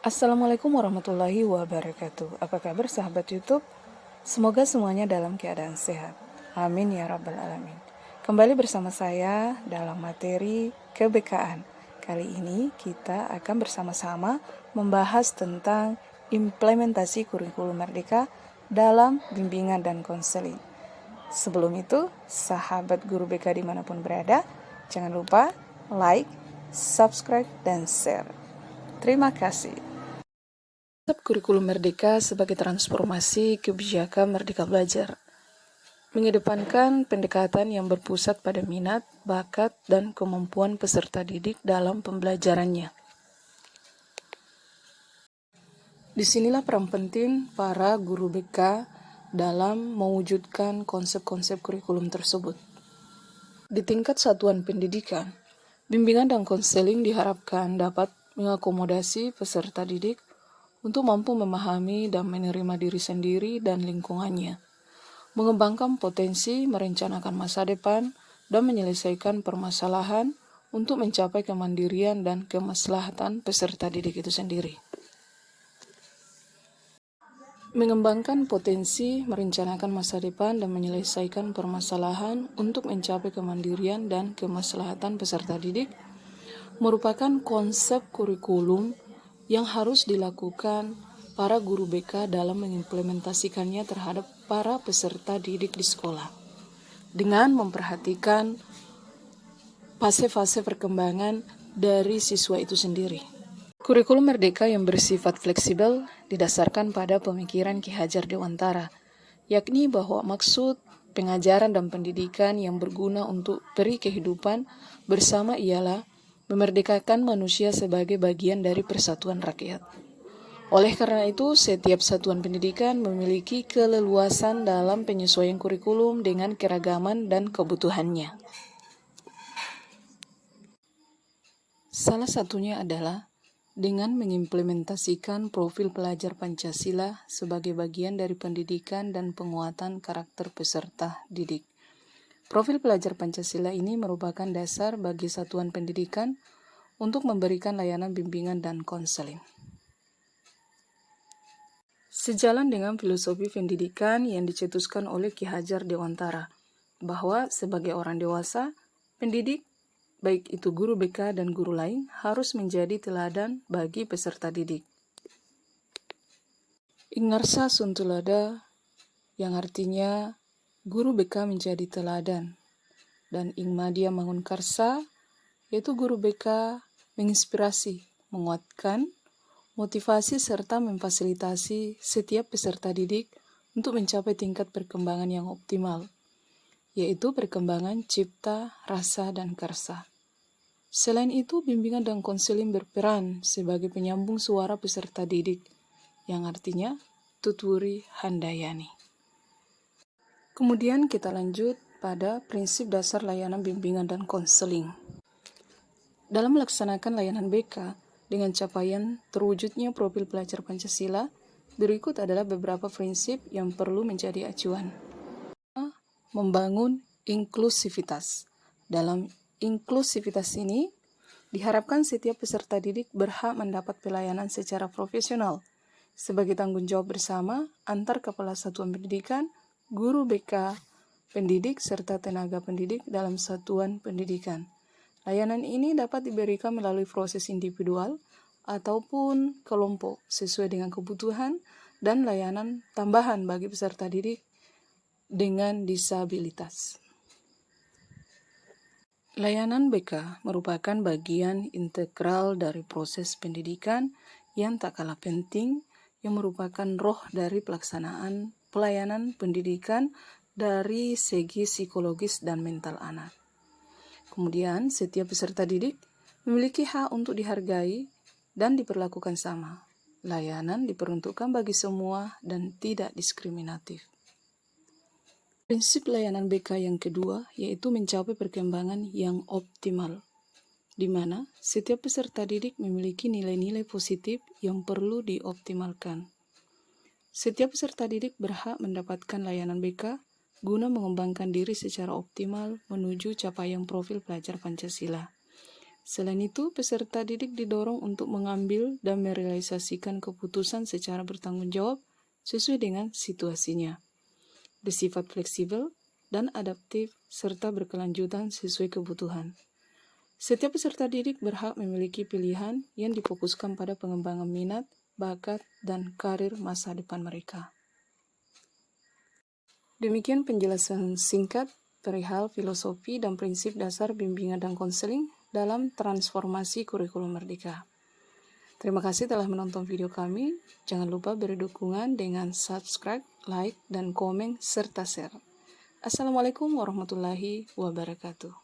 Assalamualaikum warahmatullahi wabarakatuh. Apa kabar sahabat YouTube? Semoga semuanya dalam keadaan sehat. Amin ya rabbal alamin. Kembali bersama saya dalam materi kebekaan. Kali ini kita akan bersama-sama membahas tentang implementasi kurikulum merdeka dalam bimbingan dan konseling. Sebelum itu, sahabat guru BK dimanapun berada, jangan lupa like, subscribe, dan share. Terima kasih. Konsep kurikulum merdeka sebagai transformasi kebijakan merdeka belajar mengedepankan pendekatan yang berpusat pada minat, bakat, dan kemampuan peserta didik dalam pembelajarannya. Disinilah peran penting para guru BK dalam mewujudkan konsep-konsep kurikulum tersebut. Di tingkat satuan pendidikan, bimbingan dan konseling diharapkan dapat mengakomodasi peserta didik untuk mampu memahami dan menerima diri sendiri dan lingkungannya, mengembangkan potensi, merencanakan masa depan, dan menyelesaikan permasalahan untuk mencapai kemandirian dan kemaslahatan peserta didik itu sendiri. Mengembangkan potensi, merencanakan masa depan, dan menyelesaikan permasalahan untuk mencapai kemandirian dan kemaslahatan peserta didik merupakan konsep kurikulum yang harus dilakukan para guru BK dalam mengimplementasikannya terhadap para peserta didik di sekolah, dengan memperhatikan fase-fase perkembangan dari siswa itu sendiri. Kurikulum merdeka yang bersifat fleksibel didasarkan pada pemikiran Ki Hajar Dewantara, yakni bahwa maksud pengajaran dan pendidikan yang berguna untuk peri kehidupan bersama ialah memerdekakan manusia sebagai bagian dari persatuan rakyat. Oleh karena itu, setiap satuan pendidikan memiliki keleluasan dalam penyesuaian kurikulum dengan keragaman dan kebutuhannya. Salah satunya adalah dengan mengimplementasikan profil pelajar Pancasila sebagai bagian dari pendidikan dan penguatan karakter peserta didik. Profil pelajar Pancasila ini merupakan dasar bagi satuan pendidikan untuk memberikan layanan bimbingan dan konseling. Sejalan dengan filosofi pendidikan yang dicetuskan oleh Ki Hajar Dewantara, bahwa sebagai orang dewasa, pendidik, baik itu guru BK dan guru lain, harus menjadi teladan bagi peserta didik. Ingarsa suntulada, yang artinya guru BK menjadi teladan, dan ingmadia mangun karsa, yaitu guru BK menginspirasi, menguatkan, motivasi serta memfasilitasi setiap peserta didik untuk mencapai tingkat perkembangan yang optimal, yaitu perkembangan cipta, rasa, dan karsa. Selain itu, bimbingan dan konseling berperan sebagai penyambung suara peserta didik, yang artinya tuturi handayani. Kemudian kita lanjut pada prinsip dasar layanan bimbingan dan konseling. Dalam melaksanakan layanan BK dengan capaian terwujudnya profil pelajar Pancasila, berikut adalah beberapa prinsip yang perlu menjadi acuan. Membangun inklusivitas. Dalam inklusivitas ini, diharapkan setiap peserta didik berhak mendapat pelayanan secara profesional sebagai tanggung jawab bersama antar kepala satuan pendidikan, guru BK, pendidik, serta tenaga pendidik dalam satuan pendidikan. Layanan ini dapat diberikan melalui proses individual ataupun kelompok sesuai dengan kebutuhan dan layanan tambahan bagi peserta didik dengan disabilitas. Layanan BK merupakan bagian integral dari proses pendidikan yang tak kalah penting, yang merupakan roh dari pelaksanaan pelayanan pendidikan dari segi psikologis dan mental anak. Kemudian, setiap peserta didik memiliki hak untuk dihargai dan diperlakukan sama. Layanan diperuntukkan bagi semua dan tidak diskriminatif. Prinsip layanan BK yang kedua yaitu mencapai perkembangan yang optimal, di mana setiap peserta didik memiliki nilai-nilai positif yang perlu dioptimalkan. Setiap peserta didik berhak mendapatkan layanan BK guna mengembangkan diri secara optimal menuju capaian profil pelajar Pancasila. Selain itu, peserta didik didorong untuk mengambil dan merealisasikan keputusan secara bertanggung jawab sesuai dengan situasinya, bersifat fleksibel dan adaptif, serta berkelanjutan sesuai kebutuhan. Setiap peserta didik berhak memiliki pilihan yang difokuskan pada pengembangan minat, bakat, dan karir masa depan mereka. Demikian penjelasan singkat perihal filosofi dan prinsip dasar bimbingan dan konseling dalam transformasi kurikulum merdeka. Terima kasih telah menonton video kami. Jangan lupa beri dukungan dengan subscribe, like, dan komen, serta share. Assalamualaikum warahmatullahi wabarakatuh.